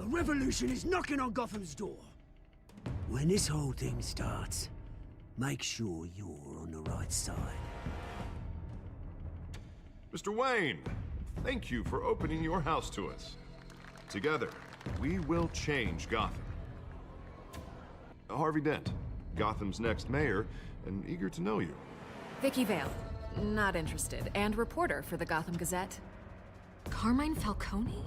revolution is knocking on Gotham's door. When this whole thing starts, make sure you're on the right side. Mr. Wayne, thank you for opening your house to us. Together, we will change Gotham. Harvey Dent, Gotham's next mayor, and eager to know you. Vicky Vale, not interested, and reporter for the Gotham Gazette. Carmine Falcone?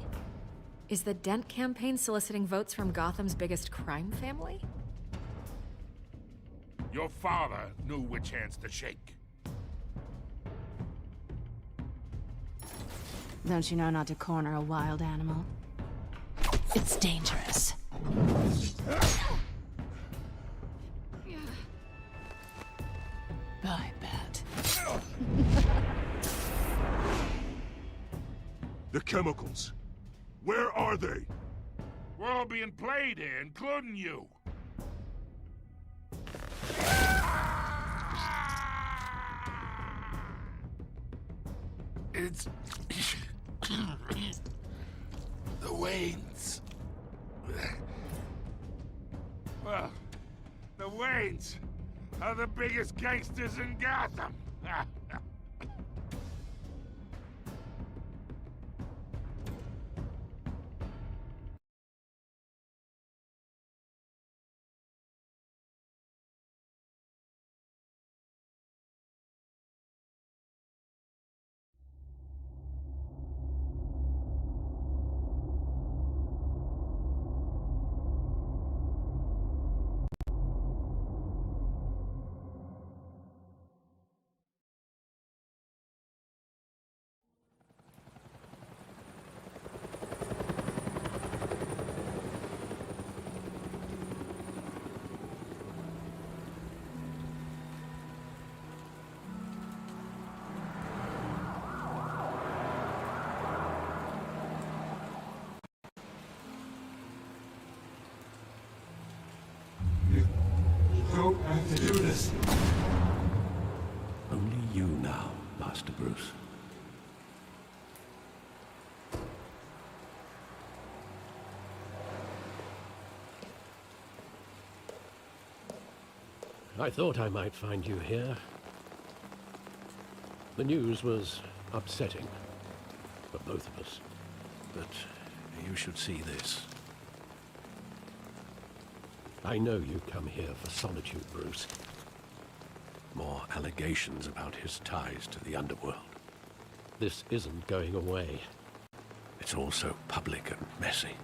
Is the Dent campaign soliciting votes from Gotham's biggest crime family? Your father knew which hands to shake. Don't you know not to corner a wild animal? It's dangerous. I bet. The chemicals. Where are they? We're all being played here, including you. It's... the Waynes. Well, the Waynes are the biggest gangsters in Gotham. Don't have to do this. Only you now, Master Bruce. I thought I might find you here. The news was upsetting for both of us. But you should see this. I know you come here for solitude, Bruce. More allegations about his ties to the underworld. This isn't going away. It's all so public and messy.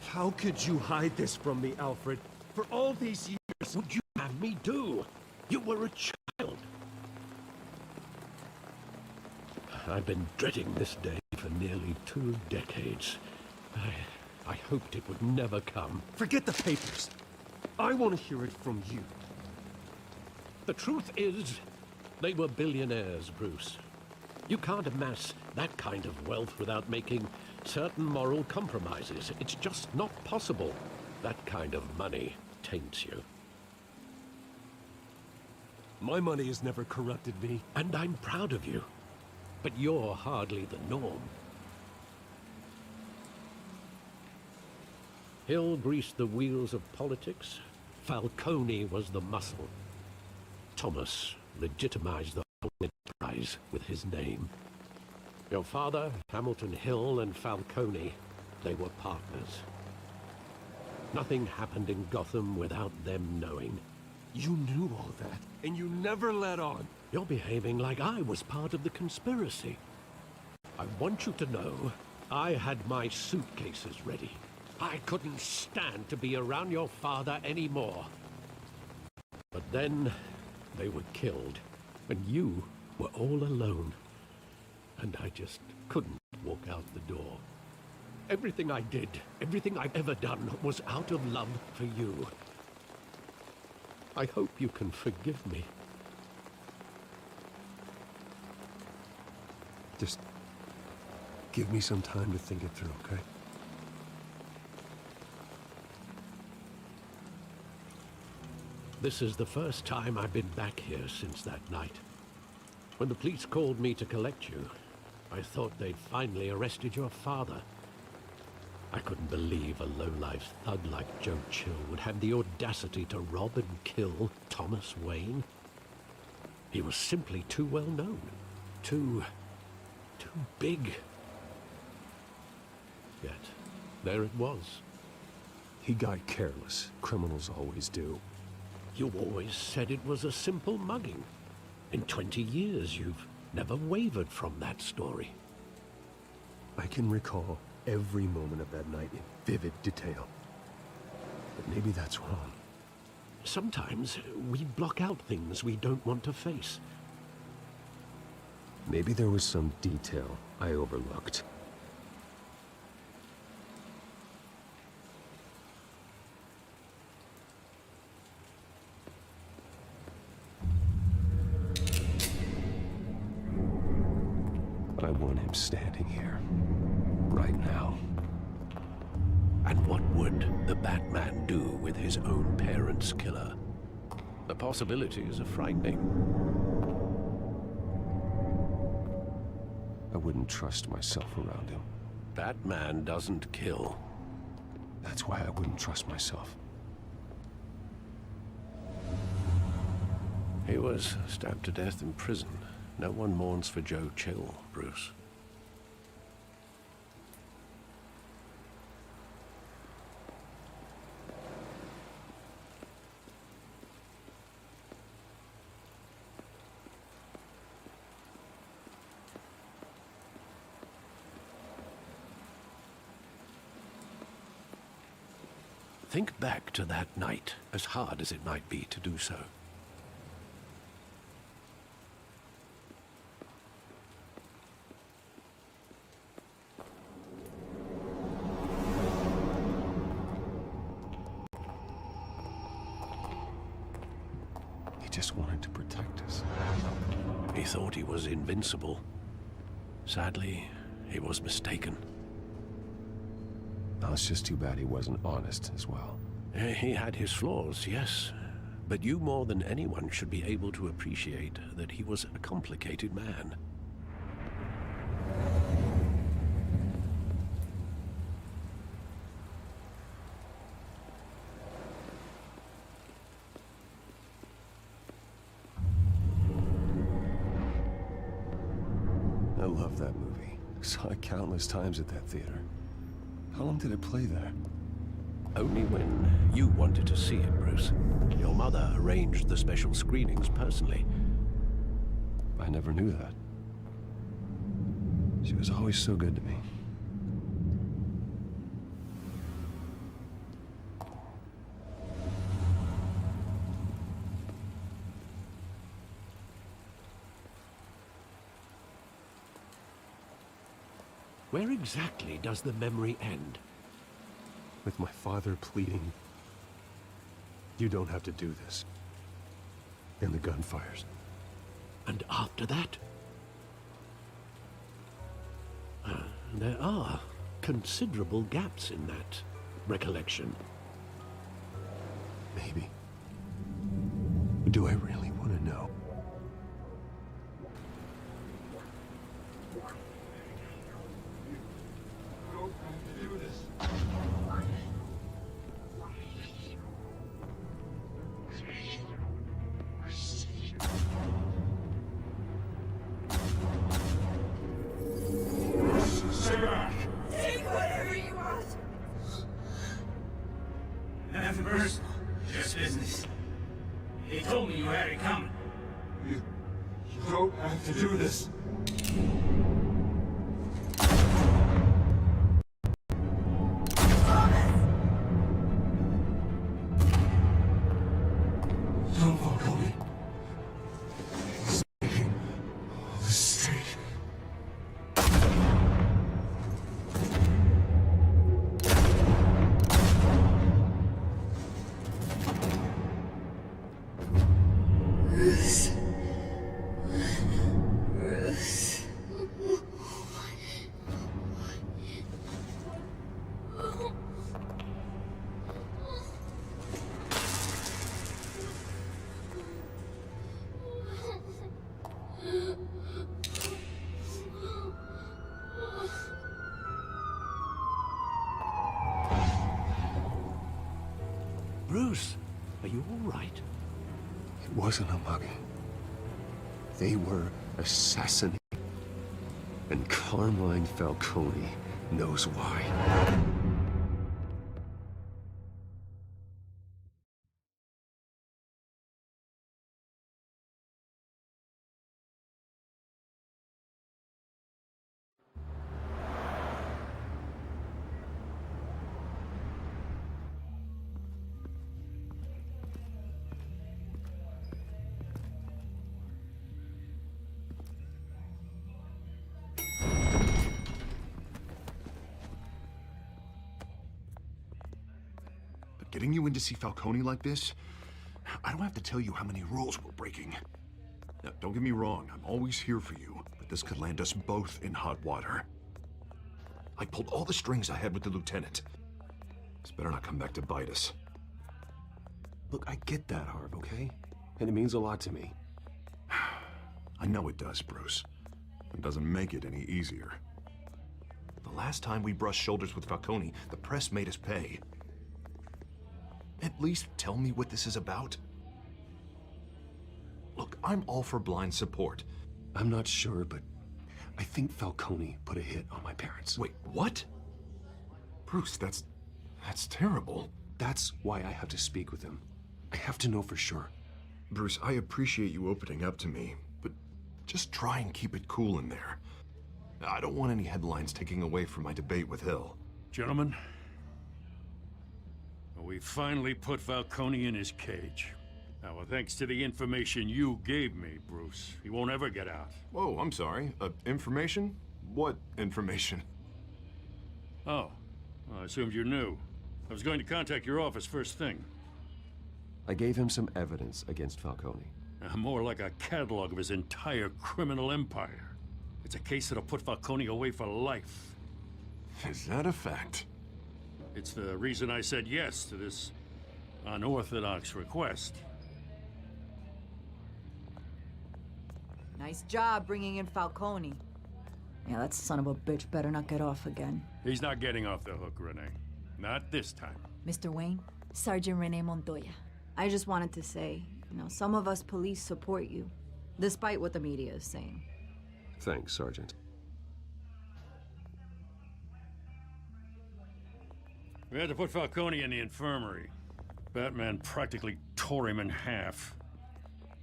How could you hide this from me, Alfred? For all these years... What would you have me do? You were a child. I've been dreading this day for nearly 2 decades. I hoped it would never come. Forget the papers. I want to hear it from you. The truth is, they were billionaires, Bruce. You can't amass that kind of wealth without making certain moral compromises. It's just not possible. That kind of money taints you. My money has never corrupted me. And I'm proud of you. But you're hardly the norm. Hill greased the wheels of politics. Falcone was the muscle. Thomas legitimized the whole enterprise with his name. Your father, Hamilton Hill, and Falcone, they were partners. Nothing happened in Gotham without them knowing. You knew all that, and you never let on. You're behaving like I was part of the conspiracy. I want you to know, I had my suitcases ready. I couldn't stand to be around your father anymore. But then, they were killed, and you were all alone. And I just couldn't walk out the door. Everything I did, everything I've ever done, was out of love for you. I hope you can forgive me. Just give me some time to think it through, okay? This is the first time I've been back here since that night. When the police called me to collect you, I thought they'd finally arrested your father. I couldn't believe a low-life thug like Joe Chill would have the audacity to rob and kill Thomas Wayne. He was simply too well known. Too big. Yet, there it was. He got careless. Criminals always do. You always said it was a simple mugging. In 20 years, you've never wavered from that story. I can recall every moment of that night in vivid detail. But maybe that's wrong. Sometimes we block out things we don't want to face. Maybe there was some detail I overlooked. I want him standing here, right now. And what would the Batman do with his own parents' killer? The possibilities are frightening. I wouldn't trust myself around him. Batman doesn't kill. That's why I wouldn't trust myself. He was stabbed to death in prison. No one mourns for Joe Chill, Bruce. Think back to that night, as hard as it might be to do so. He just wanted to protect us. He thought he was invincible. Sadly, he was mistaken. No, it's just too bad he wasn't honest as well. He had his flaws, yes. But you more than anyone should be able to appreciate that he was a complicated man. I love that movie. Saw it countless times at that theater. How long did it play there? Only when you wanted to see it, Bruce. Your mother arranged the special screenings personally. I never knew that. She was always so good to me. Where exactly does the memory end? With my father pleading, "You don't have to do this." And the gunfires. And after that? There are considerable gaps in that recollection. Maybe. Do I really want to know? Nothing personal, just business. He told me you had it coming. You don't have to do this. Don't follow me. He's making all this straight. right? It wasn't a mugging. They were assassinating. And Carmine Falcone knows why. Getting you in to see Falcone like this, I don't have to tell you how many rules we're breaking. Now, don't get me wrong, I'm always here for you, but this could land us both in hot water. I pulled all the strings I had with the lieutenant. This better not come back to bite us. Look, I get that, Harv, okay? And it means a lot to me. I know it does, Bruce. It doesn't make it any easier. The last time we brushed shoulders with Falcone, the press made us pay. At least tell me what this is about. Look, I'm all for blind support. I'm not sure, but I think Falcone put a hit on my parents. Wait, what? Bruce, that's terrible. That's why I have to speak with him. I have to know for sure. Bruce, I appreciate you opening up to me, but just try and keep it cool in there. I don't want any headlines taking away from my debate with Hill. Gentlemen, we finally put Falcone in his cage. Now, thanks to the information you gave me, Bruce, he won't ever get out. Whoa, I'm sorry. Information? What information? Oh, well, I assumed you knew. I was going to contact your office first thing. I gave him some evidence against Falcone. More like a catalog of his entire criminal empire. It's a case that'll put Falcone away for life. Is that a fact? It's the reason I said yes to this unorthodox request. Nice job bringing in Falcone. Yeah, that son of a bitch better not get off again. He's not getting off the hook, Renee. Not this time. Mr. Wayne, Sergeant Renee Montoya. I just wanted to say, some of us police support you, despite what the media is saying. Thanks, Sergeant. We had to put Falcone in the infirmary. Batman practically tore him in half.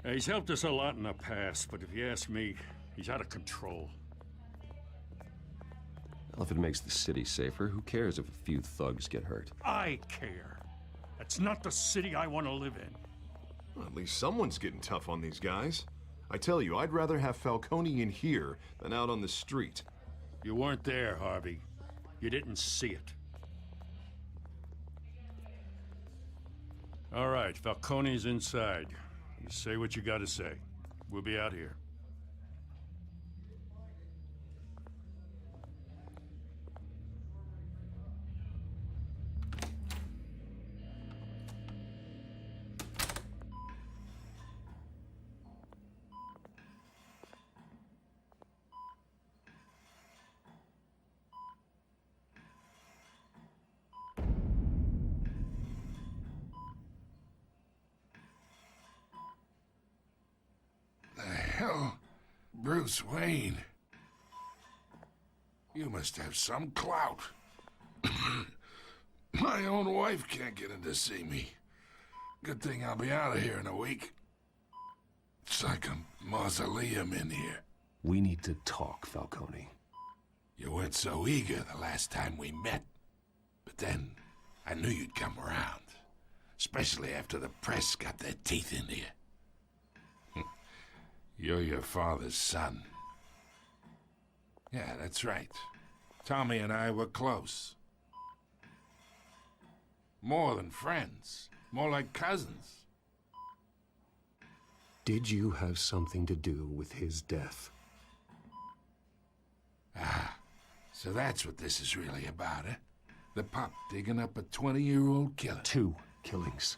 He's helped us a lot in the past, but if you ask me, he's out of control. Well, if it makes the city safer, who cares if a few thugs get hurt? I care. That's not the city I want to live in. Well, at least someone's getting tough on these guys. I tell you, I'd rather have Falcone in here than out on the street. You weren't there, Harvey. You didn't see it. All right, Falcone's inside. You say what you gotta say. We'll be out here. Hell, Bruce Wayne. You must have some clout. My own wife can't get in to see me. Good thing I'll be out of here in a week. It's like a mausoleum in here. We need to talk, Falcone. You weren't so eager the last time we met. But then, I knew you'd come around. Especially after the press got their teeth into you. You're your father's son. Yeah, that's right. Tommy and I were close. More than friends. More like cousins. Did you have something to do with his death? Ah, so that's what this is really about, eh? The pup digging up a 20-year-old killer. 2 killings,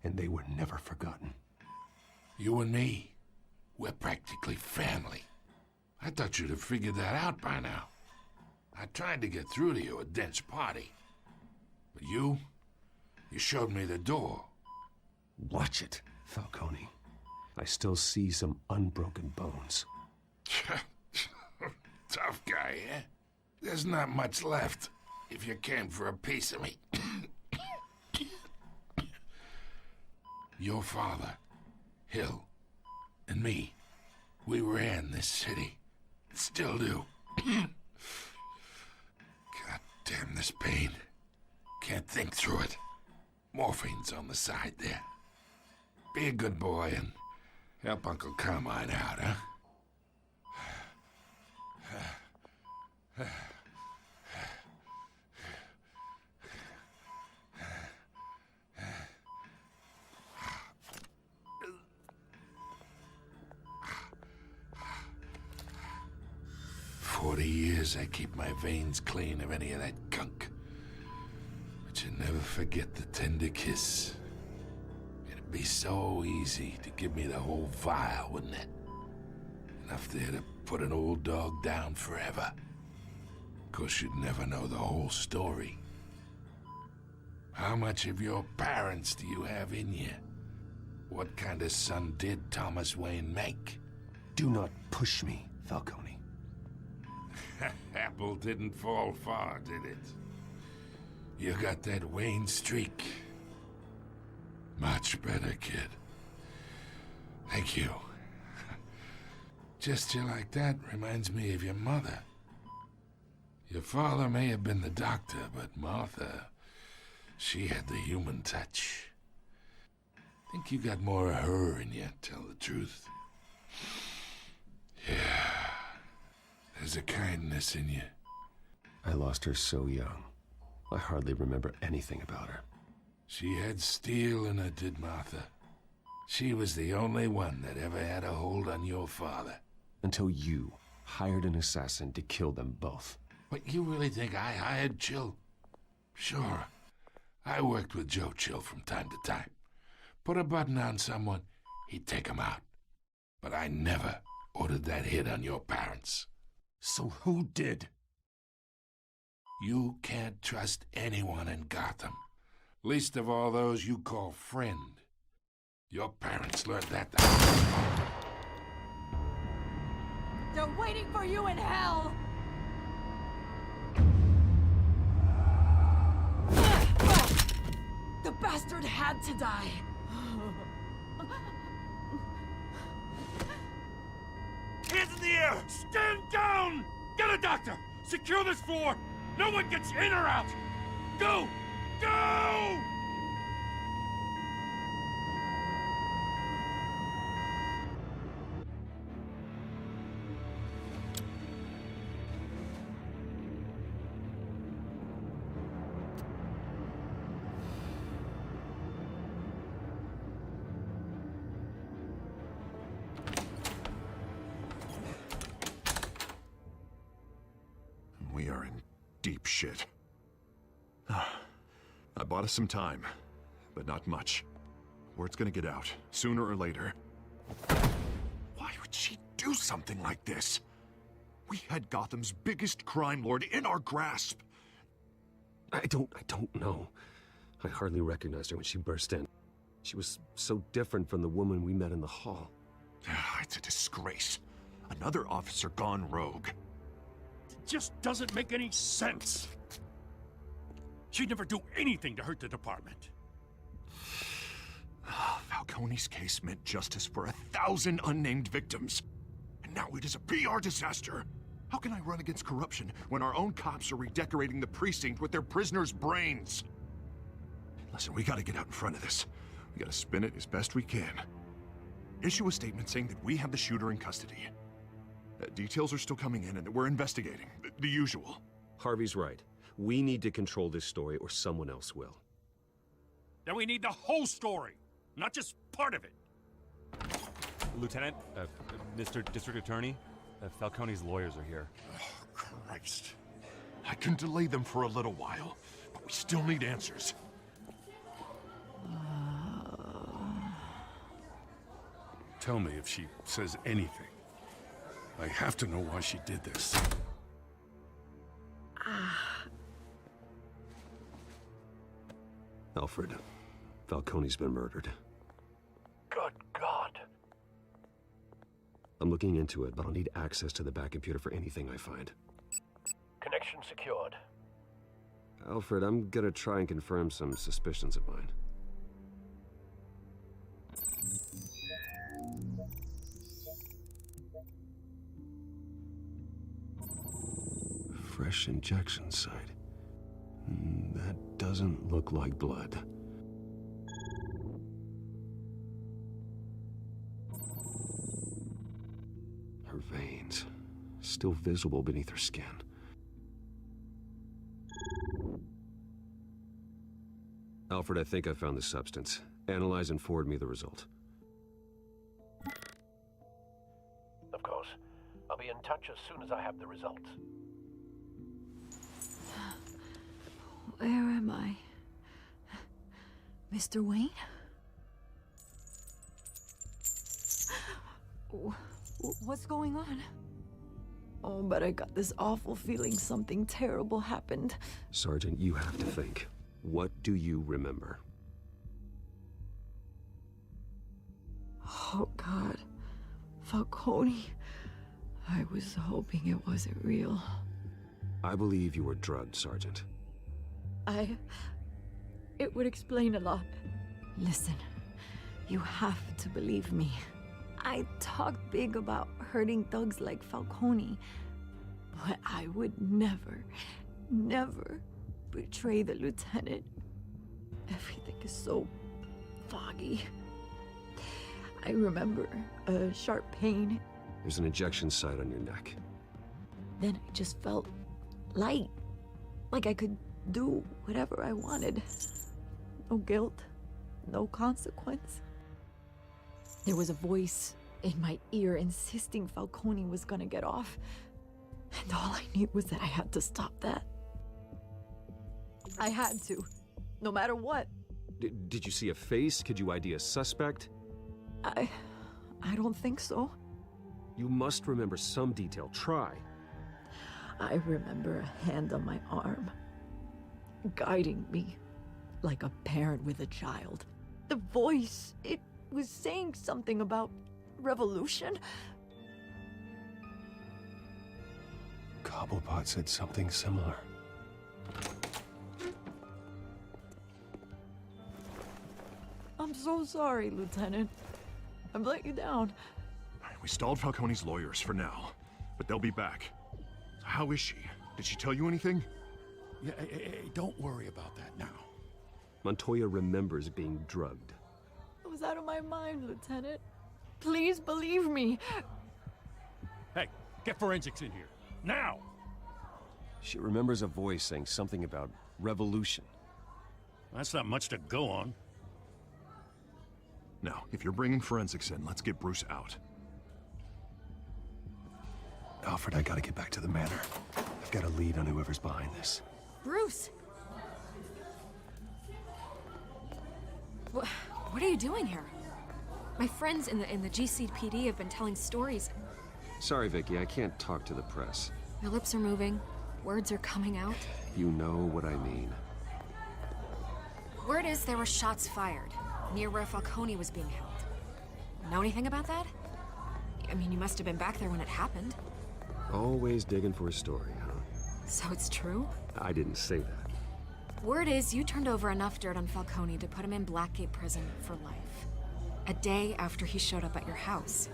and they were never forgotten. You and me, we're practically family. I thought you'd have figured that out by now. I tried to get through to you at Dent's party. But you showed me the door. Watch it, Falcone. I still see some unbroken bones. Tough guy, eh? There's not much left, if you came for a piece of me. Your father, Hill, and me, we ran this city. Still do. God damn this pain. Can't think through it. Morphine's on the side there. Be a good boy and help Uncle Carmine out, huh? 40 years I keep my veins clean of any of that gunk. But you never forget the tender kiss. It'd be so easy to give me the whole vial, wouldn't it? Enough there to put an old dog down forever. Of course, you'd never know the whole story. How much of your parents do you have in you? What kind of son did Thomas Wayne make? Do not push me, Falcone. Apple didn't fall far, did it? You got that Wayne streak. Much better, kid. Thank you. Gesture like that reminds me of your mother. Your father may have been the doctor, but Martha, she had the human touch. Think you got more of her in you, tell the truth. Yeah. There's a kindness in you. I lost her so young. I hardly remember anything about her. She had steel in her, did Martha. She was the only one that ever had a hold on your father. Until you hired an assassin to kill them both. What, you really think I hired Chill? Sure. I worked with Joe Chill from time to time. Put a button on someone, he'd take him out. But I never ordered that hit on your parents. So who did? You can't trust anyone in Gotham. Least of all those you call friend. Your parents learned that. They're waiting for you in hell! The bastard had to die. Hands in the air! Stand down! Get a doctor! Secure this floor! No one gets in or out! Go! Go! We are in deep shit. I bought us some time, but not much. Word's gonna get out, sooner or later. Why would she do something like this? We had Gotham's biggest crime lord in our grasp. I don't know. I hardly recognized her when she burst in. She was so different from the woman we met in the hall. It's a disgrace. Another officer gone rogue. Just doesn't make any sense. She'd never do anything to hurt the department. Falcone's case meant justice for 1,000 unnamed victims. And now it is a PR disaster. How can I run against corruption when our own cops are redecorating the precinct with their prisoners' brains? Listen, we gotta get out in front of this. We gotta spin it as best we can. Issue a statement saying that we have the shooter in custody. Details are still coming in and that we're investigating. The usual. Harvey's right. We need to control this story or someone else will. Then we need the whole story, not just part of it. Lieutenant, Mr. District Attorney, Falcone's lawyers are here. Oh, Christ. I can delay them for a little while, but we still need answers. Tell me if she says anything. I have to know why she did this. Alfred, Falcone's been murdered. I'm looking into it, but I'll need access to the back computer for anything I find. Connection secured. Alfred, I'm gonna try and confirm some suspicions of mine. Fresh injection site. That doesn't look like blood. Her veins, still visible beneath her skin. Alfred, I think I found the substance. Analyze and forward me the result. Of course. I'll be in touch as soon as I have the results. Where am I? Mr. Wayne? What's going on? Oh, but I got this awful feeling something terrible happened. Sergeant, you have to think. What do you remember? Oh, God. Falcone. I was hoping it wasn't real. I believe you were drugged, Sergeant. It would explain a lot. Listen, you have to believe me. I talked big about hurting thugs like Falcone, but I would never betray the lieutenant. Everything is so foggy. I remember a sharp pain. There's an injection site on your neck. Then I just felt light, like I could do whatever I wanted. No guilt, no consequence. There was a voice in my ear insisting Falcone was gonna get off. And all I knew was that I had to stop that. I had to, no matter what. Did you see a face? Could you ID a suspect? I don't think so. You must remember some detail. Try. I remember a hand on my arm, guiding me like a parent with a child. The voice, it was saying something about revolution. Cobblepot said something similar. I'm so sorry, Lieutenant. I've let you down. We stalled Falcone's lawyers for now, but they'll be back. How is she? Did she tell you anything? Yeah, hey, don't worry about that now. Montoya remembers being drugged. I was out of my mind, Lieutenant. Please believe me. Hey, get forensics in here. Now! She remembers a voice saying something about revolution. That's not much to go on. Now, if you're bringing forensics in, let's get Bruce out. Alfred, I gotta get back to the manor. I've got a lead on whoever's behind this. Bruce! What are you doing here? My friends in the GCPD have been telling stories. Sorry, Vicky, I can't talk to the press. Your lips are moving. Words are coming out. You know what I mean. Word is there were shots fired near where Falcone was being held. Know anything about that? I mean, you must have been back there when it happened. Always digging for a story, huh? So it's true? I didn't say that. Word is you turned over enough dirt on Falcone to put him in Blackgate Prison for life. A day after he showed up at your house.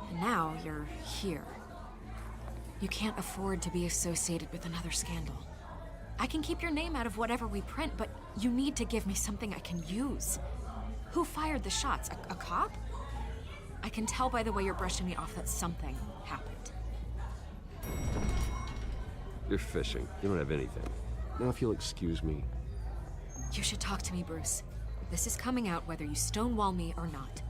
And now you're here. You can't afford to be associated with another scandal. I can keep your name out of whatever we print, but you need to give me something I can use. Who fired the shots? A cop? I can tell by the way you're brushing me off that something happened. You're fishing. You don't have anything. Now, if you'll excuse me. You should talk to me, Bruce. This is coming out whether you stonewall me or not.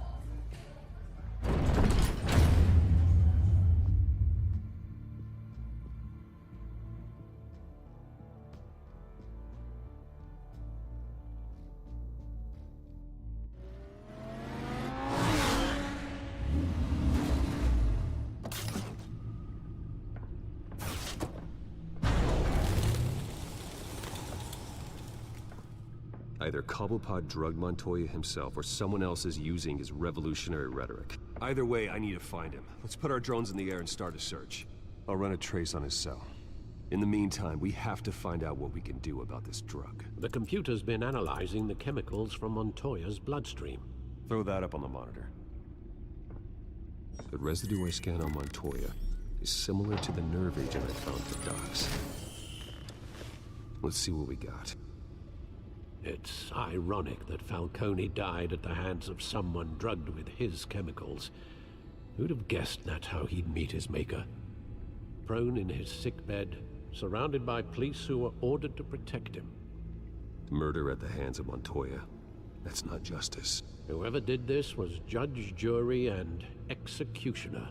Either Cobblepot drugged Montoya himself, or someone else is using his revolutionary rhetoric. Either way, I need to find him. Let's put our drones in the air and start a search. I'll run a trace on his cell. In the meantime, we have to find out what we can do about this drug. The computer's been analyzing the chemicals from Montoya's bloodstream. Throw that up on the monitor. The residue I scanned on Montoya is similar to the nerve agent I found at the docks. Let's see what we got. It's ironic that Falcone died at the hands of someone drugged with his chemicals. Who'd have guessed that's how he'd meet his maker? Prone in his sickbed, surrounded by police who were ordered to protect him. Murder at the hands of Montoya. That's not justice. Whoever did this was judge, jury, and executioner.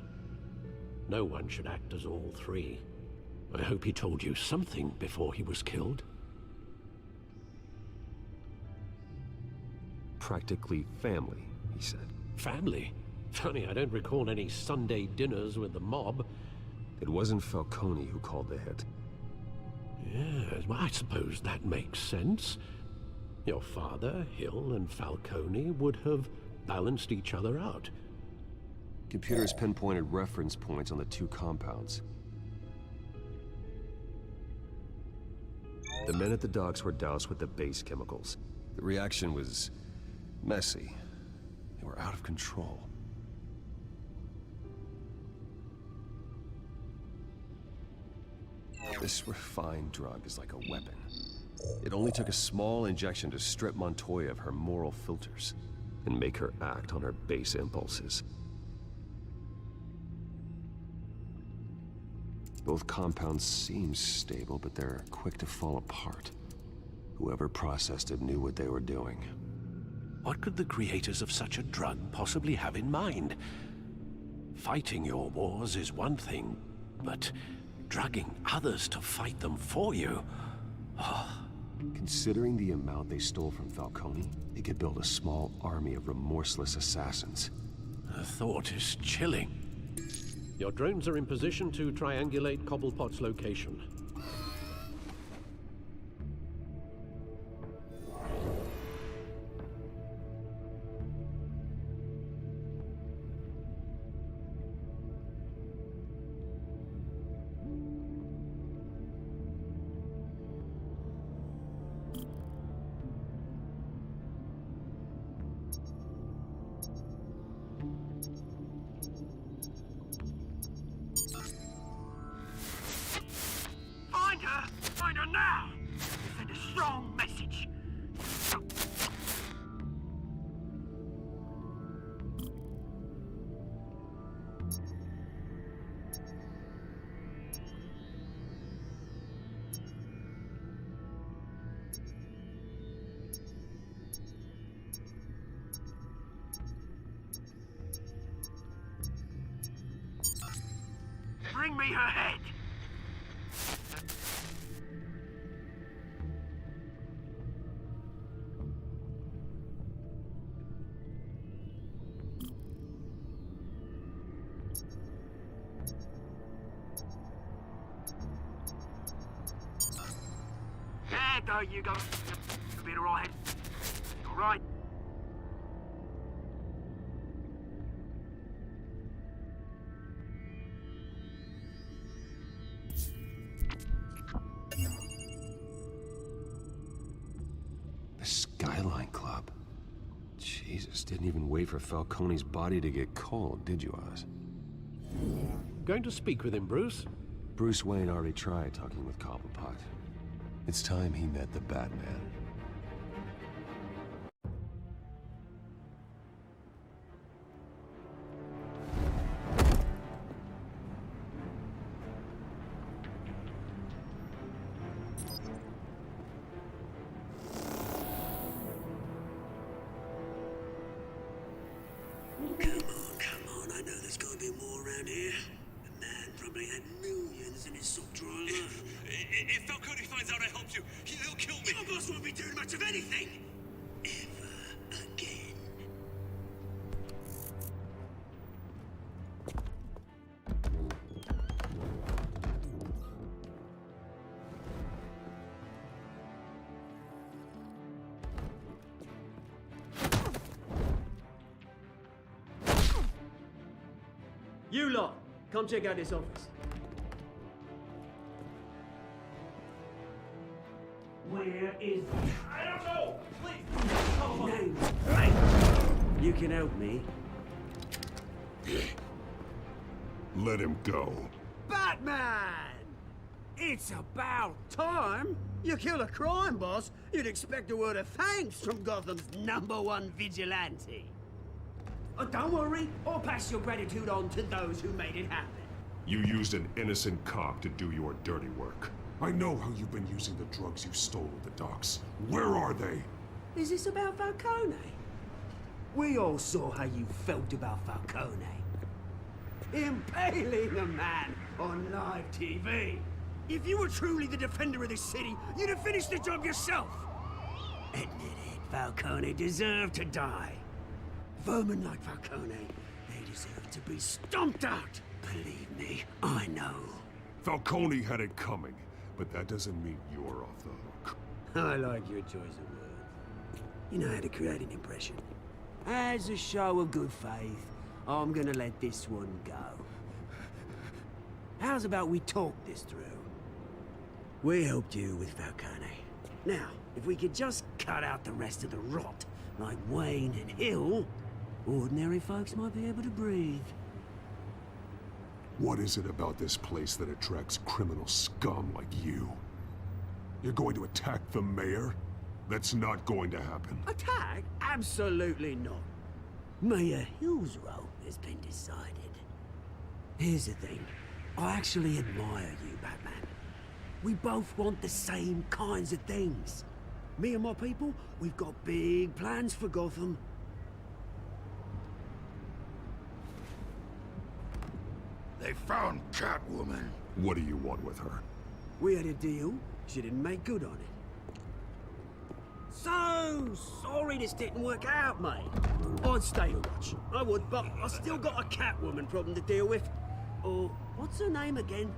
No one should act as all three. I hope he told you something before he was killed. Practically family, he said. Family? Funny, I don't recall any Sunday dinners with the mob. It wasn't Falcone who called the hit. Yes, well, I suppose that makes sense. Your father, Hill, and Falcone would have balanced each other out. Computers pinpointed reference points on the two compounds. The men at the docks were doused with the base chemicals. The reaction was messy. They were out of control. This refined drug is like a weapon. It only took a small injection to strip Montoya of her moral filters and make her act on her base impulses. Both compounds seem stable, but they're quick to fall apart. Whoever processed it knew what they were doing. What could the creators of such a drug possibly have in mind? Fighting your wars is one thing, but drugging others to fight them for you? Considering the amount they stole from Falcone, they could build a small army of remorseless assassins. The thought is chilling. Your drones are in position to triangulate Cobblepot's location. Find her now! Send a strong message. Bring me her head! There you go. You'll be all right. All right. The Skyline Club. Jesus, didn't even wait for Falcone's body to get cold, did you, Oz? Going to speak with him, Bruce? Bruce Wayne already tried talking with Cobblepot. It's time he met the Batman. Come on, I know there's gotta be more around here. The man probably had millions in his sock drawer alone. If Falcone finds out I helped you, he'll kill me. Your boss won't be doing much of anything. Ever again. You lot, come check out this office. Where is... I don't know! Please! Come on! Hey, you can help me. Let him go. Batman! It's about time! You kill a crime boss, you'd expect a word of thanks from Gotham's #1 vigilante. Oh, don't worry, I'll pass your gratitude on to those who made it happen. You used an innocent cop to do your dirty work. I know how you've been using the drugs you stole at the docks. Where are they? Is this about Falcone? We all saw how you felt about Falcone. Impaling a man on live TV. If you were truly the defender of this city, you'd have finished the job yourself. Admit it, Falcone deserved to die. Vermin like Falcone, they deserve to be stomped out. Believe me, I know. Falcone had it coming, but that doesn't mean you're off the hook. I like your choice of words. You know how to create an impression. As a show of good faith, I'm gonna let this one go. How's about we talk this through? We helped you with Falcone. Now, if we could just cut out the rest of the rot, like Wayne and Hill, ordinary folks might be able to breathe. What is it about this place that attracts criminal scum like you? You're going to attack the mayor? That's not going to happen. Attack? Absolutely not. Mayor Hill's role has been decided. Here's the thing. I actually admire you, Batman. We both want the same kinds of things. Me and my people, we've got big plans for Gotham. They found Catwoman. What do you want with her? We had a deal. She didn't make good on it. So sorry this didn't work out, mate. I'd stay to watch. I would, but I still got a Catwoman problem to deal with. Oh, what's her name again?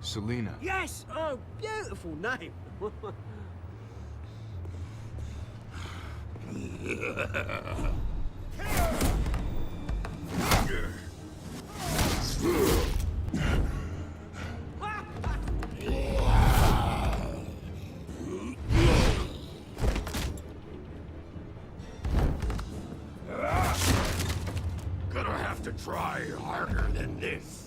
Selina. Yes! Oh, beautiful name. Gonna have to try harder than this.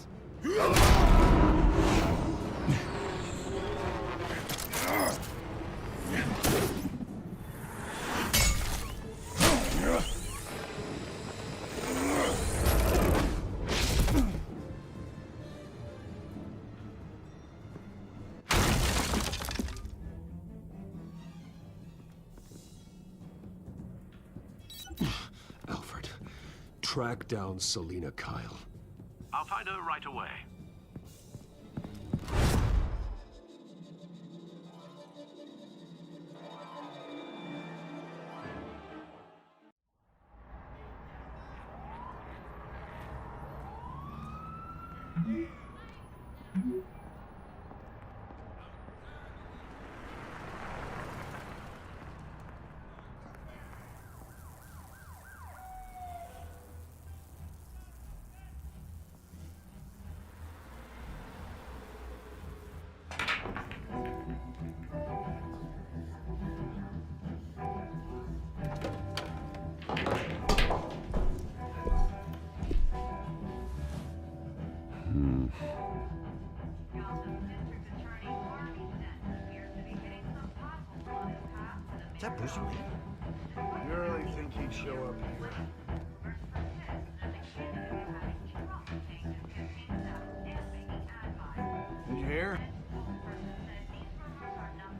Alfred, track down Selina Kyle. I'll find her right away. Is that Bruce Wayne? You really think he'd show up here? Did you hear?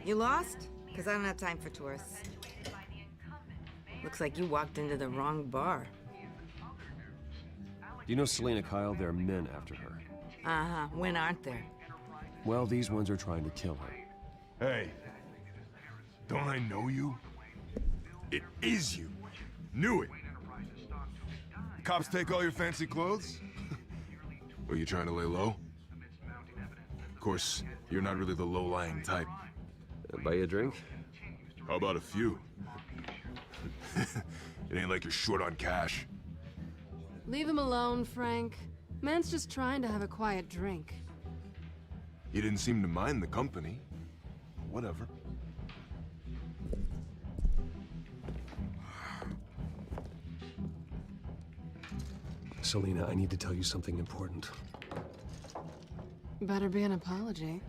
You lost? Because I don't have time for tourists. Looks like you walked into the wrong bar. You know Selina Kyle? There are men after her. Uh-huh. When aren't there? Well, these ones are trying to kill her. Hey, don't I know you? It is you. Knew it. Cops take all your fancy clothes? Are you trying to lay low? Of course, you're not really the low-lying type. Buy you a drink? How about a few? It ain't like you're short on cash. Leave him alone, Frank. Man's just trying to have a quiet drink. You didn't seem to mind the company. Whatever. Selina, I need to tell you something important. Better be an apology.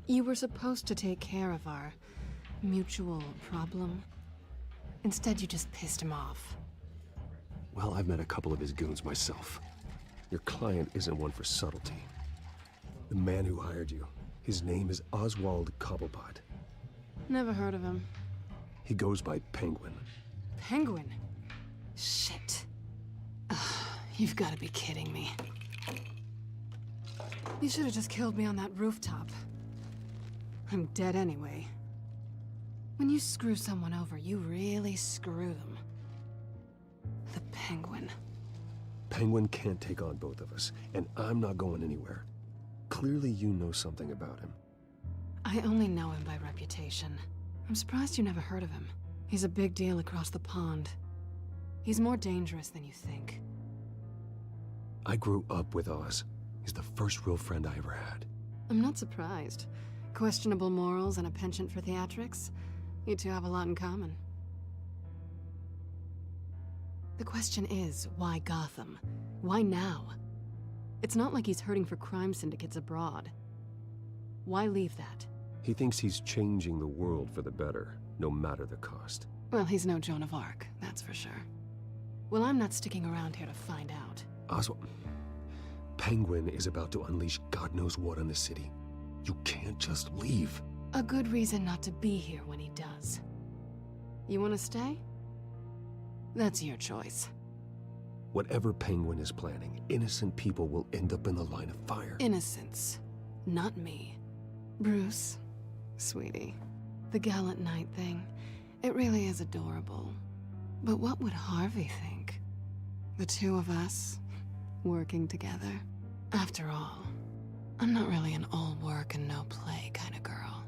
You were supposed to take care of our mutual problem. Instead, you just pissed him off. Well, I've met a couple of his goons myself. Your client isn't one for subtlety. The man who hired you, his name is Oswald Cobblepot. Never heard of him. He goes by Penguin. Penguin? Shit. Ugh, you've got to be kidding me. You should have just killed me on that rooftop. I'm dead anyway. When you screw someone over, you really screw them. The Penguin. Penguin can't take on both of us, and I'm not going anywhere. Clearly you know something about him. I only know him by reputation. I'm surprised you never heard of him. He's a big deal across the pond. He's more dangerous than you think. I grew up with Oz. He's the first real friend I ever had. I'm not surprised. Questionable morals and a penchant for theatrics. You two have a lot in common. The question is, why Gotham? Why now? It's not like he's hurting for crime syndicates abroad. Why leave that? He thinks he's changing the world for the better, no matter the cost. Well, he's no Joan of Arc, that's for sure. Well, I'm not sticking around here to find out. Oswald, Penguin is about to unleash God knows what on the city. You can't just leave. A good reason not to be here when he does. You want to stay? That's your choice. Whatever Penguin is planning, innocent people will end up in the line of fire. Innocence. Not me. Bruce, sweetie, the gallant knight thing, it really is adorable. But what would Harvey think? The two of us, working together? After all, I'm not really an all work and no play kind of girl.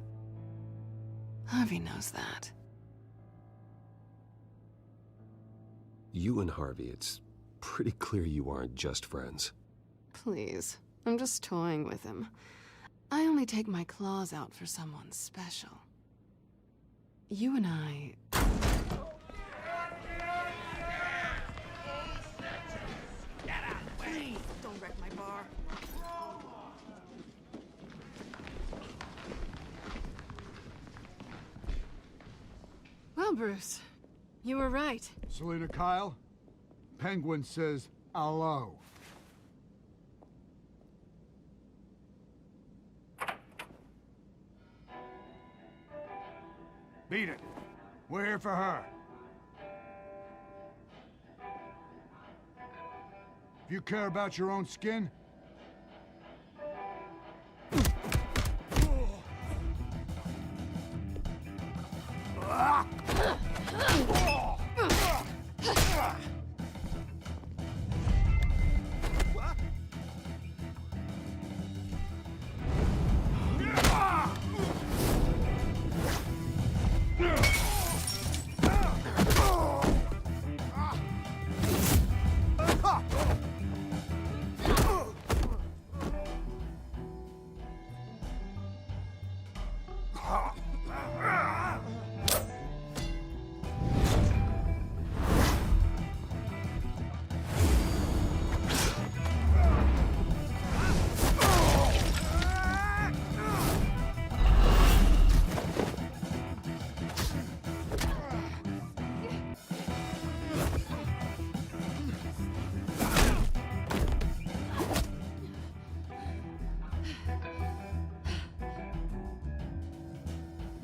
Harvey knows that. You and Harvey, it's pretty clear you aren't just friends. Please, I'm just toying with him. I only take my claws out for someone special. You and I... Get out of the way! Don't wreck my bar. Well, Bruce, you were right. Selina Kyle, Penguin says hello. Beat it. We're here for her. If you care about your own skin,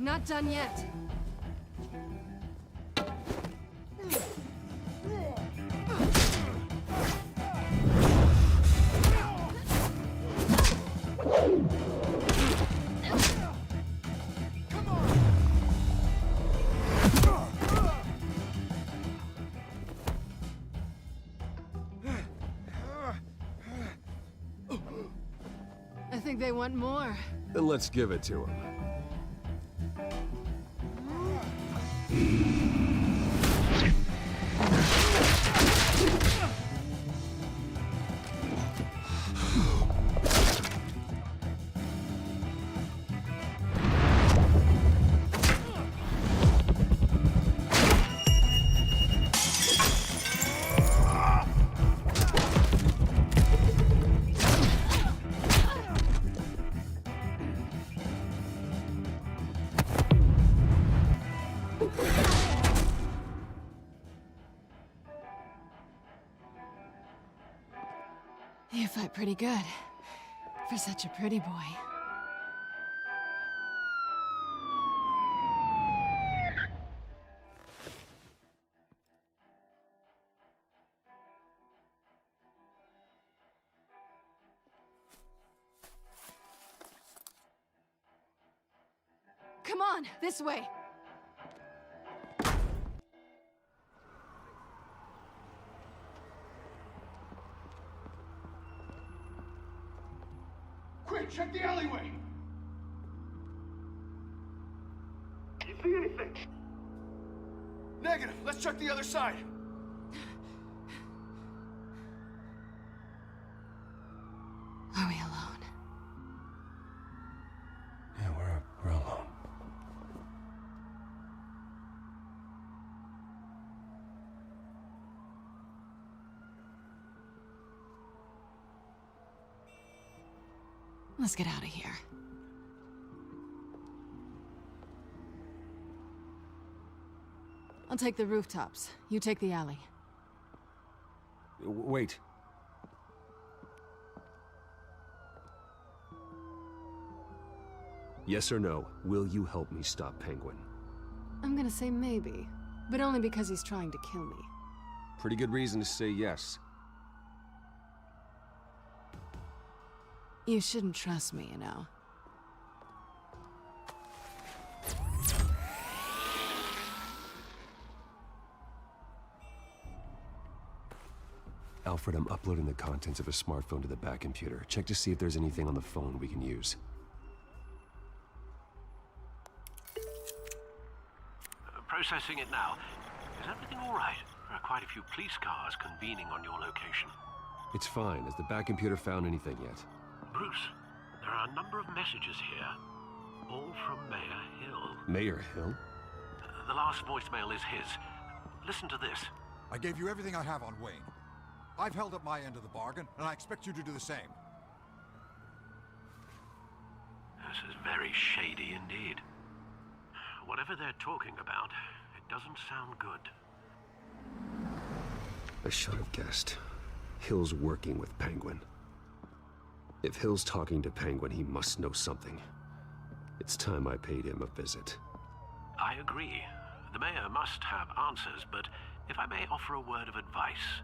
Not done yet. I think they want more. Then let's give it to him. You fight pretty good. For such a pretty boy. Come on, this way! Quick, check the alleyway! You see anything? Negative. Let's check the other side. Are we alone? Yeah, we're alone. Let's get out of here. I'll take the rooftops. You take the alley. Wait. Yes or no, will you help me stop Penguin? I'm gonna say maybe, but only because he's trying to kill me. Pretty good reason to say yes. You shouldn't trust me, you know. Alfred, I'm uploading the contents of a smartphone to the back computer. Check to see if there's anything on the phone we can use. Processing it now. Is everything all right? There are quite a few police cars convening on your location. It's fine. Has the back computer found anything yet? Bruce, there are a number of messages here, all from Mayor Hill. Mayor Hill? The last voicemail is his. Listen to this. I gave you everything I have on Wayne. I've held up my end of the bargain, and I expect you to do the same. This is very shady indeed. Whatever they're talking about, it doesn't sound good. I should have guessed. Hill's working with Penguin. If Hill's talking to Penguin, he must know something. It's time I paid him a visit. I agree. The mayor must have answers, but if I may offer a word of advice.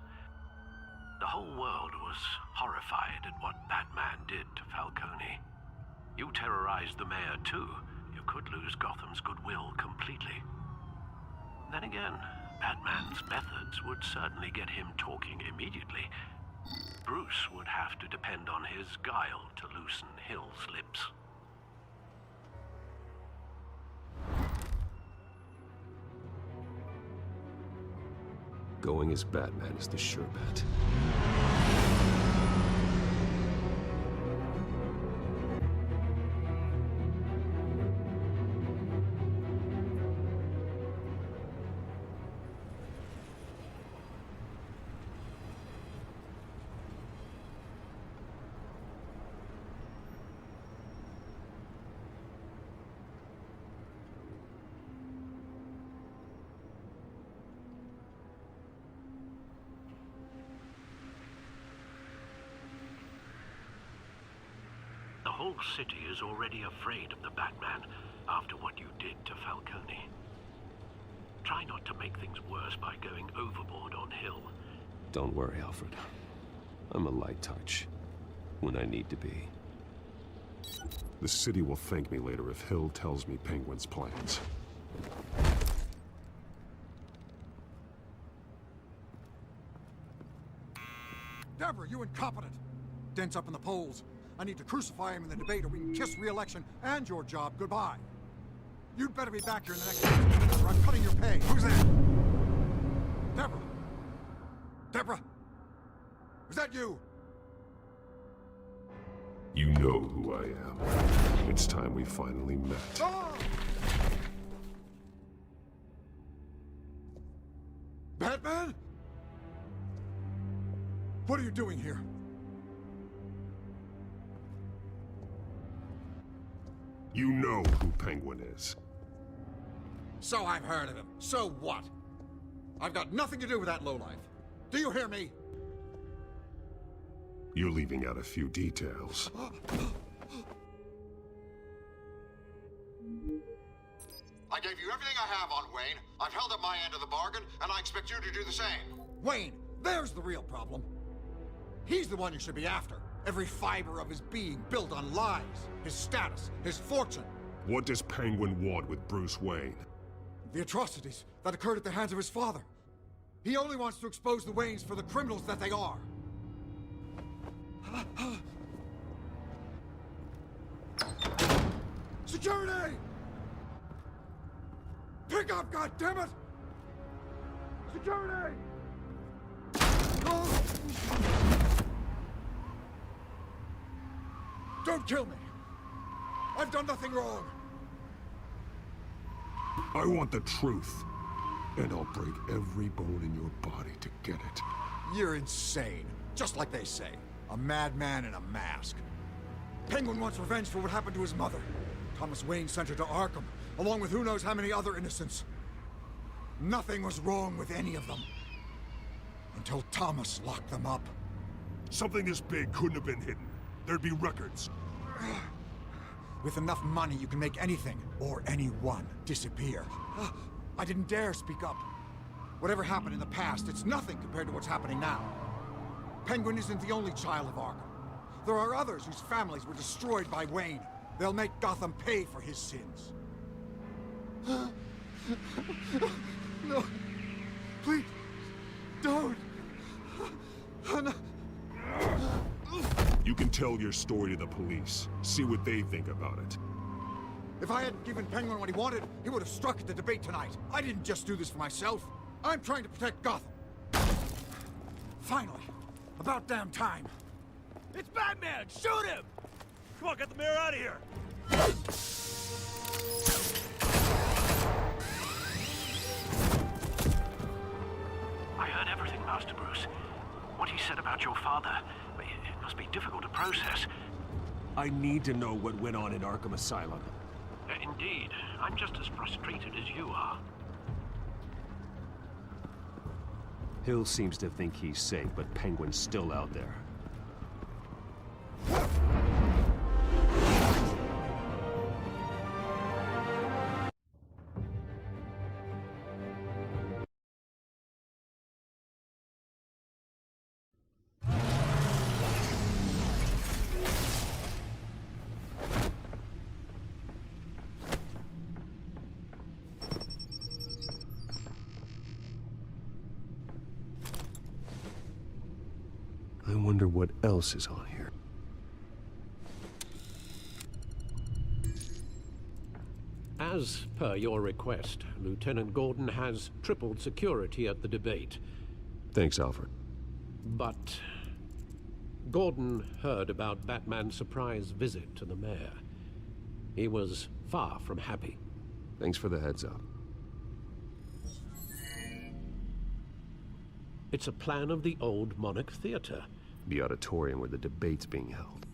The whole world was horrified at what Batman did to Falcone. You terrorized the mayor too. You could lose Gotham's goodwill completely. Then again, Batman's methods would certainly get him talking immediately. Bruce would have to depend on his guile to loosen Hill's lips. Going as Batman is the sure bet. The whole city is already afraid of the Batman after what you did to Falcone. Try not to make things worse by going overboard on Hill. Don't worry, Alfred. I'm a light touch when I need to be. The city will thank me later if Hill tells me Penguin's plans. Deborah, you incompetent! Dent's up in the polls. I need to crucify him in the debate or we can kiss re-election and your job goodbye. You'd better be back here in the next 15 minutes or I'm cutting your pay. Who's that? Deborah! Deborah! Is that you? You know who I am. It's time we finally met. Ah! Batman? What are you doing here? You know who Penguin is. So I've heard of him. So what? I've got nothing to do with that lowlife. Do you hear me? You're leaving out a few details. I gave you everything I have on Wayne. I've held up my end of the bargain, and I expect you to do the same. Wayne, there's the real problem. He's the one you should be after. Every fiber of his being built on lies, his status, his fortune. What does Penguin want with Bruce Wayne? The atrocities that occurred at the hands of his father. He only wants to expose the Waynes for the criminals that they are. Security! Pick up, goddammit! Security! Oh. Don't kill me! I've done nothing wrong! I want the truth. And I'll break every bone in your body to get it. You're insane. Just like they say. A madman in a mask. Penguin wants revenge for what happened to his mother. Thomas Wayne sent her to Arkham, along with who knows how many other innocents. Nothing was wrong with any of them. Until Thomas locked them up. Something this big couldn't have been hidden. There'd be records. With enough money, you can make anything, or anyone, disappear. I didn't dare speak up. Whatever happened in the past, it's nothing compared to what's happening now. Penguin isn't the only child of Arkham. There are others whose families were destroyed by Wayne. They'll make Gotham pay for his sins. No. Please. Don't. No. You can tell your story to the police. See what they think about it. If I hadn't given Penguin what he wanted, he would have struck at the debate tonight. I didn't just do this for myself. I'm trying to protect Gotham. Finally. About damn time. It's Batman! Shoot him! Come on, get the mayor out of here! I heard everything, Master Bruce. What he said about your father, it must be difficult to process. I need to know what went on in Arkham Asylum. Indeed. I'm just as frustrated as you are. Hill seems to think he's safe, but Penguin's still out there. I wonder what else is on here. As per your request, Lieutenant Gordon has tripled security at the debate. Thanks, Alfred. But Gordon heard about Batman's surprise visit to the mayor. He was far from happy. Thanks for the heads up. It's a plan of the old Monarch Theater. The auditorium where the debate's being held.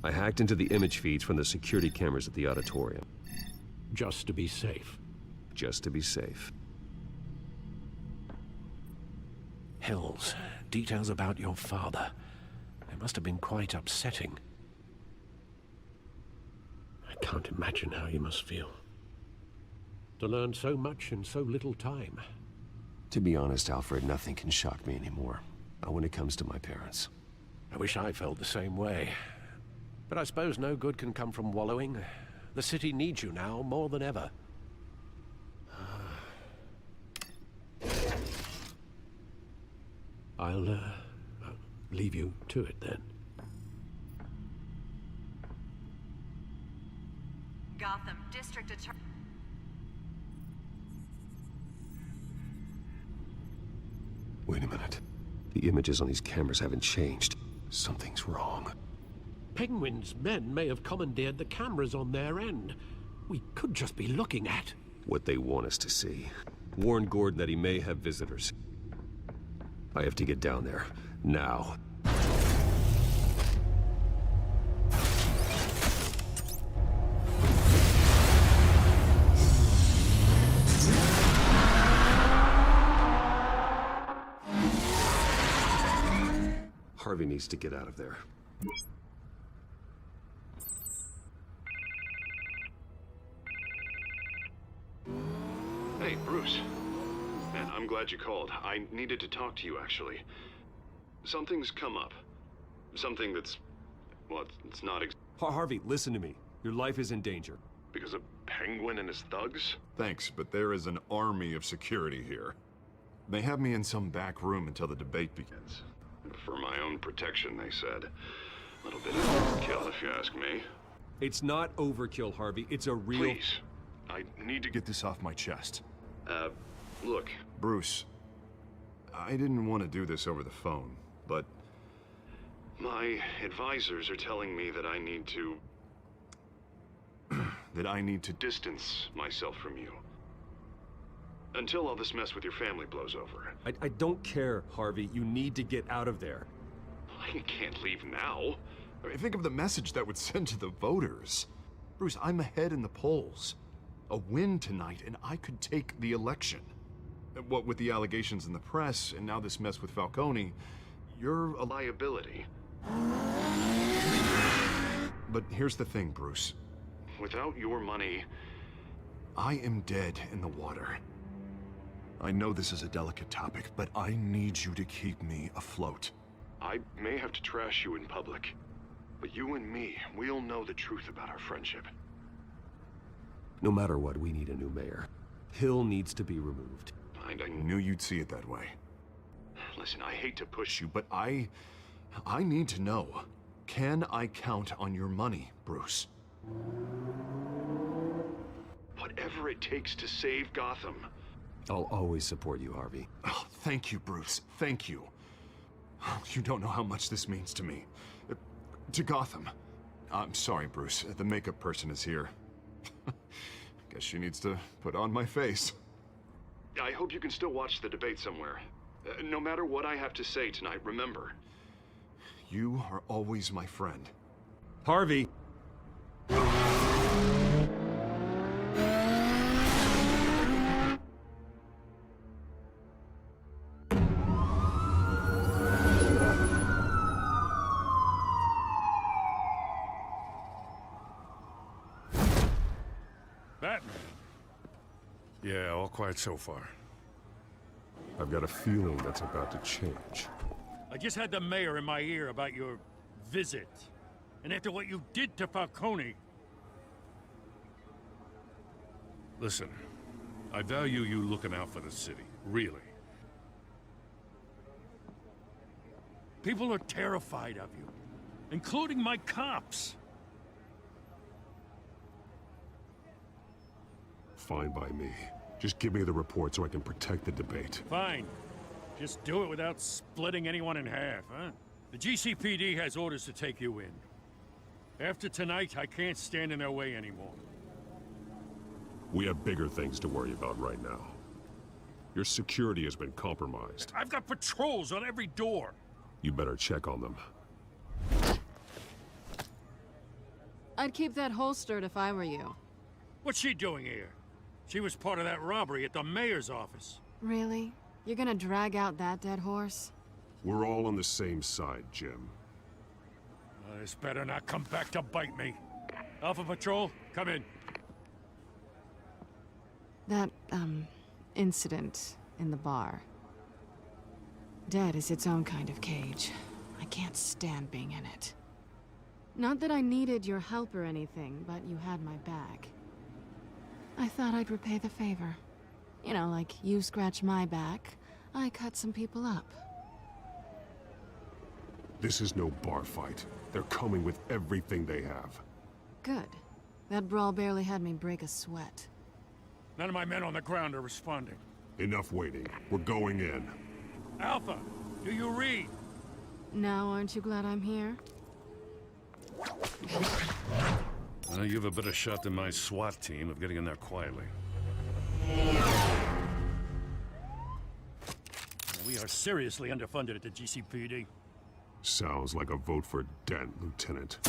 I hacked into the image feeds from the security cameras at the auditorium. Just to be safe. Just to be safe. Hills, details about your father. They must have been quite upsetting. I can't imagine how you must feel. To learn so much in so little time. To be honest, Alfred, nothing can shock me anymore. Not when it comes to my parents. I wish I felt the same way. But I suppose no good can come from wallowing. The city needs you now more than ever. I'll leave you to it then. Gotham District Attorney. Wait a minute. The images on these cameras haven't changed. Something's wrong. Penguin's men may have commandeered the cameras on their end. We could just be looking at what they want us to see. Warn Gordon that he may have visitors. I have to get down there. Now. Harvey needs to get out of there. Hey, Bruce. Man, I'm glad you called. I needed to talk to you, actually. Something's come up. Something that's... well, it's not Harvey, listen to me. Your life is in danger. because of Penguin and his thugs? Thanks, but there is an army of security here. They have me in some back room until the debate begins. For my own protection, they said. A little bit of overkill, if you ask me. It's not overkill, Harvey. It's a real... Please. I need to get this off my chest. Look, Bruce. I didn't want to do this over the phone, but... my advisors are telling me that I need to... that I need to distance myself from you. Until all this mess with your family blows over. I don't care, Harvey. You need to get out of there. I can't leave now. I mean, think of the message that would send to the voters. Bruce, I'm ahead in the polls. A win tonight, and I could take the election. What with the allegations in the press, and now this mess with Falcone, you're a liability. But here's the thing, Bruce. Without your money, I am dead in the water. I know this is a delicate topic, but I need you to keep me afloat. I may have to trash you in public, but you and me, we'll know the truth about our friendship. No matter what, we need a new mayor. Hill needs to be removed. I knew you'd see it that way. Listen, I hate to push you, but I need to know. Can I count on your money, Bruce? Whatever it takes to save Gotham. I'll always support you, Harvey. Oh, thank you, Bruce. Thank you. You don't know how much this means to me. To Gotham. I'm sorry, Bruce. The makeup person is here. Guess she needs to put on my face. I hope you can still watch the debate somewhere. No matter what I have to say tonight, remember, you are always my friend. Harvey! Batman? Yeah, all quiet so far. I've got a feeling that's about to change. I just had the mayor in my ear about your visit. And after what you did to Falcone... Listen, I value you looking out for the city, really. People are terrified of you, including my cops. Fine by me. Just give me the report so I can protect the debate. Fine. Just do it without splitting anyone in half, huh? The GCPD has orders to take you in. After tonight, I can't stand in their way anymore. We have bigger things to worry about right now. Your security has been compromised. I've got patrols on every door. You better check on them. I'd keep that holstered if I were you. What's she doing here? She was part of that robbery at the mayor's office. Really? You're gonna drag out that dead horse? We're all on the same side, Jim. This better not come back to bite me. Alpha Patrol, come in. That, incident in the bar. Dead is its own kind of cage. I can't stand being in it. Not that I needed your help or anything, but you had my back. I thought I'd repay the favor. You know, like you scratch my back, I cut some people up. This is no bar fight. They're coming with everything they have. Good. That brawl barely had me break a sweat. None of my men on the ground are responding. Enough waiting. We're going in. Alpha, do you read? Now aren't you glad I'm here? Well, you have a better shot than my SWAT team of getting in there quietly. We are seriously underfunded at the GCPD. Sounds like a vote for Dent, Lieutenant.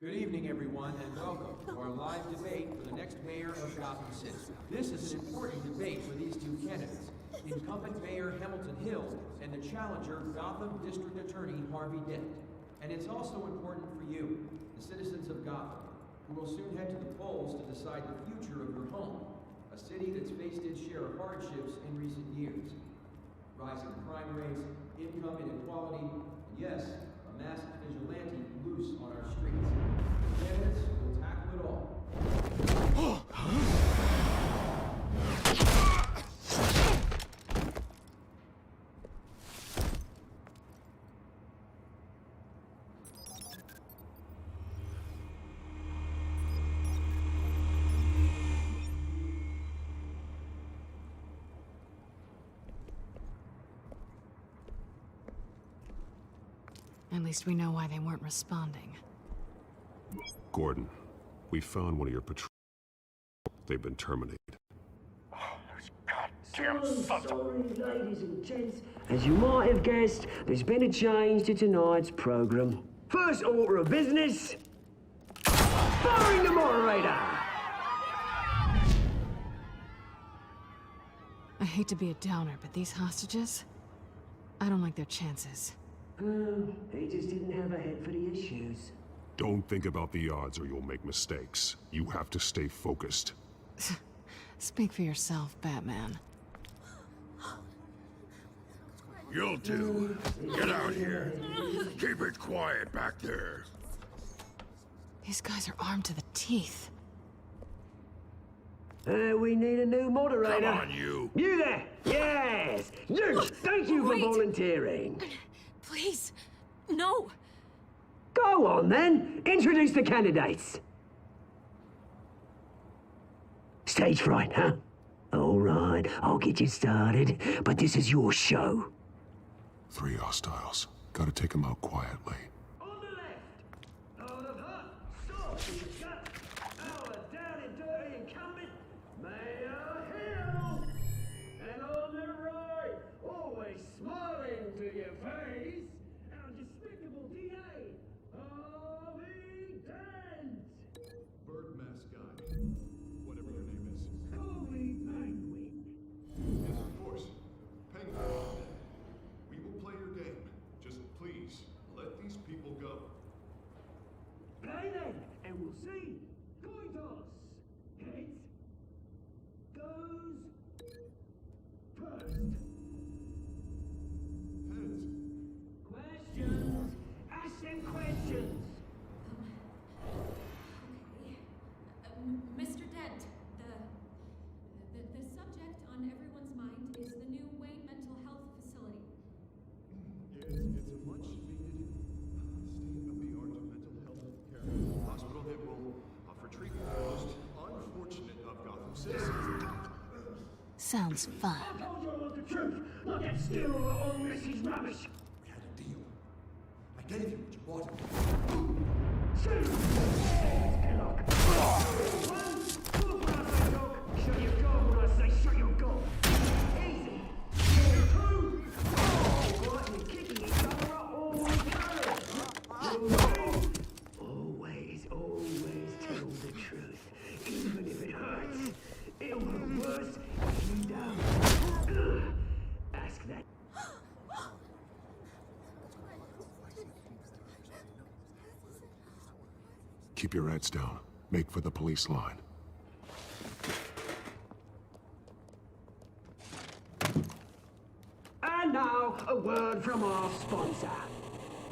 Good evening, everyone, and welcome to our live debate for the next mayor of Gotham City. This is an important debate for these two candidates, incumbent Mayor Hamilton Hill and the challenger Gotham District Attorney Harvey Dent. And it's also important for you, the citizens of Gotham, who will soon head to the polls to decide the future of your home, a city that's faced its share of hardships in recent years. Rising crime rates, income inequality, and yes, a masked vigilante loose on our streets. The candidates will tackle it all. At least we know why they weren't responding. Gordon, we found one of your patrols. They've been terminated. Sorry, ladies and gents. As you might have guessed, there's been a change to tonight's program. First order of business, firing the moderator! I hate to be a downer, but these hostages, I don't like their chances. He just didn't have a head for the issues. Don't think about the odds or you'll make mistakes. You have to stay focused. Speak for yourself, Batman. You'll do. Get out here. Keep it quiet back there. These guys are armed to the teeth. We need a new moderator. Come on, you. You there! Yes! You! Thank you for volunteering. Please, no. Go on, then. Introduce the candidates. Stage fright, huh? All right, I'll get you started, but this is your show. 3 hostiles. Gotta take them out quietly. On the left, out of hot, soft in the gut, our down and dirty incumbent, Mayor Hill. And on the right, always smiling to your face, our despicable DA, Harvey Dent. Bird mask guy. Whatever your name is. Call me Penguin. Yes, of course. Penguin. We will play your game. Just please, let these people go. Play then, and we'll see. Coin toss. Heads goes first. Heads. Questions. Ask them questions. Mr. Dent, the subject on everyone's mind is the new Wayne Mental Health Facility. It's a much needed state-of-the-art mental health care hospital that will offer treatment for the most unfortunate of Gotham citizens. Sounds fun. I told you I want the truth, not that still all this is rubbish. We had a deal. I gave you what you wanted. Shoot! Look. One, talk when I say talk, shut your gob when I say shut your gob. Easy. Two. Right, we're kicking each other up all we can. Always tell the truth, even if it hurts. It'll hurt worse if you don't. Ask that. Keep your heads down. Make for the police line. And now, a word from our sponsor.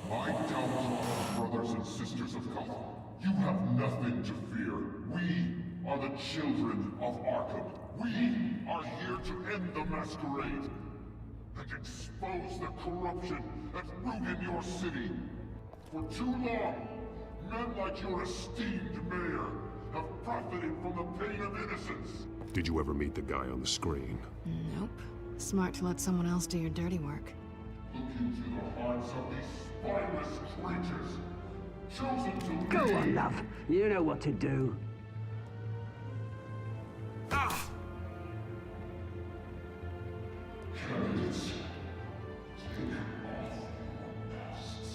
My downtrodden brothers and sisters of Gotham, you have nothing to fear. We are the children of Arkham. We are here to end the masquerade and expose the corruption that root in your city. For too long, men like your esteemed mayor have profited from the pain of innocence. Did you ever meet the guy on the screen? Nope. Smart to let someone else do your dirty work. Look into the hearts of these spineless creatures, chosen to Go lead. on, love. You know what to do. Candidates, take off your masks.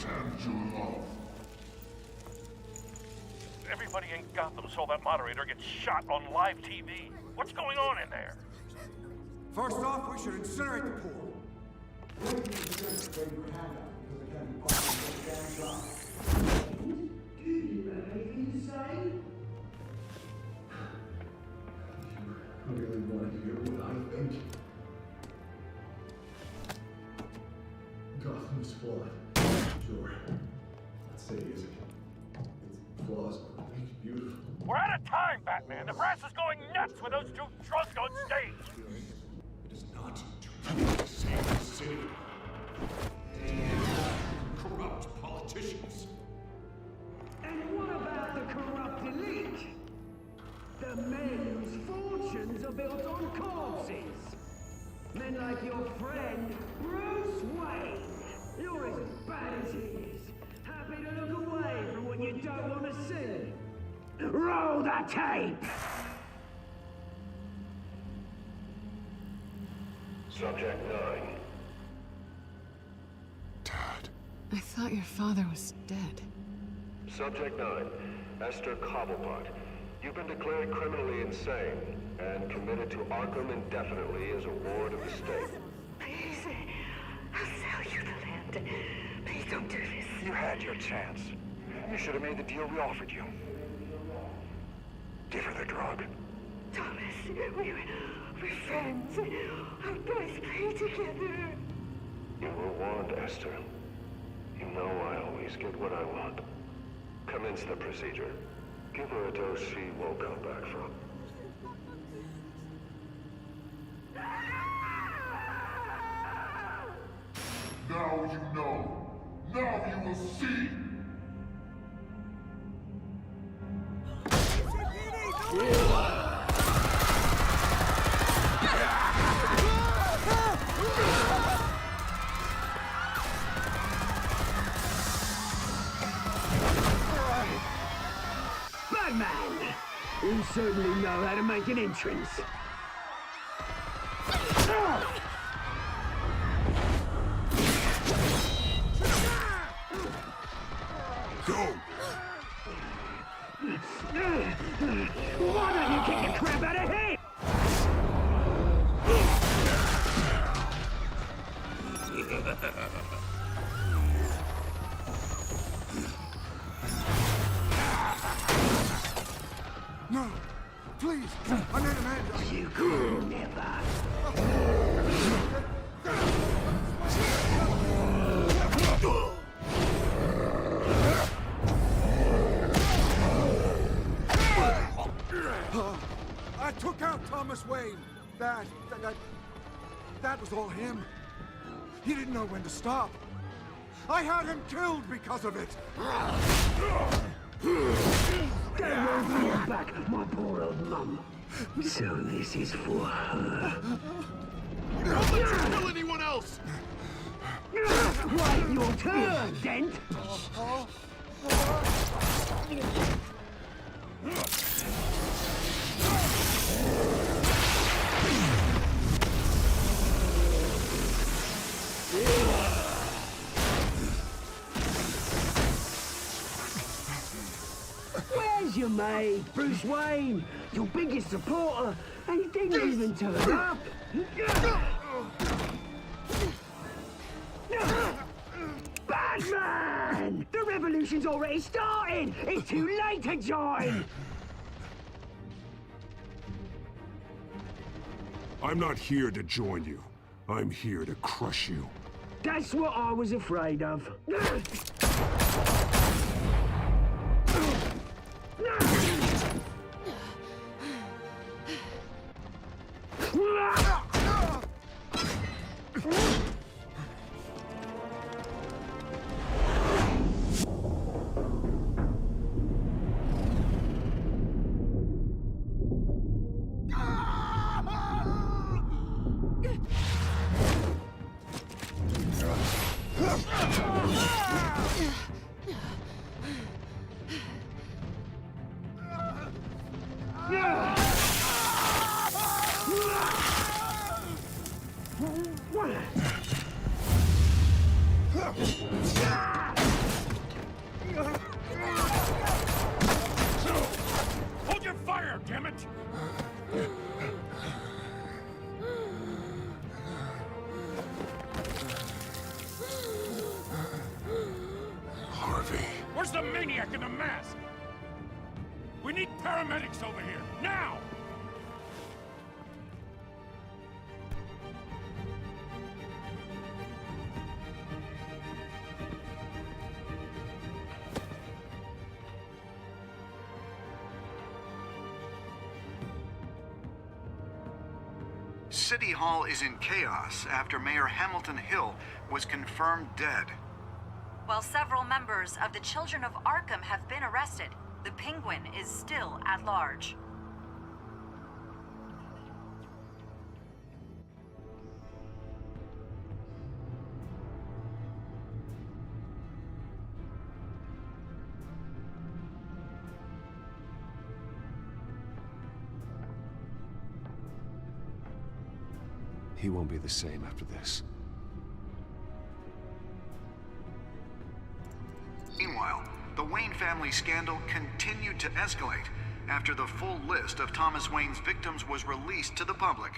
and to love. Everybody in Gotham saw that moderator get shot on live TV. What's going on in there? First off, we should incinerate the pool. Do you have anything to say? I really want to hear what I think. Gotham's flawed. Sure. That city isn't. Its flaws are beautiful. We're out of time, Batman. The press is going nuts with those two drunks on stage. It is not to save the city. Corrupt politicians. And what about the corrupt elite? The men whose fortunes are built on corpses. Men like your friend, Bruce Wayne. You're as bad as he is. Happy to look away from what you don't want to see. Roll the tape! Subject 9. I thought your father was dead. Subject 9, Esther Cobblepot. You've been declared criminally insane and committed to Arkham indefinitely as a ward of the state. Please, I'll sell you the land. Please don't do this. You had your chance. You should have made the deal we offered you. Give her the drug. Thomas, we're friends. Our boys play together. You were warned, Esther. You know I always get what I want. Commence the procedure. Give her a dose she won't come back from. Now you know. Now you will see. Batman! You certainly know how to make an entrance. Go! Why don't you kick the crap out of him? No! Please! I made a man! You could never. I took out Thomas Wayne. That was all him. He didn't know when to stop. I had him killed because of it. That won't bring back my poor old mum. So this is for her. Don't let you kill anyone else! Right, your turn, Dent! Where's your mate, Bruce Wayne? Your biggest supporter, and he didn't even turn up. Batman! The revolution's already started! It's too late to join! I'm not here to join you. I'm here to crush you. That's what I was afraid of. Where's the maniac in the mask? We need paramedics over here, now! City Hall is in chaos after Mayor Hamilton Hill was confirmed dead. While several members of the Children of Arkham have been arrested, the Penguin is still at large. He won't be the same after this. Meanwhile, the Wayne family scandal continued to escalate after the full list of Thomas Wayne's victims was released to the public.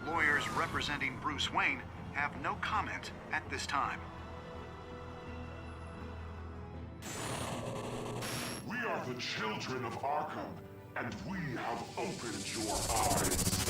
Lawyers representing Bruce Wayne have no comment at this time. We are the children of Arkham, and we have opened your eyes.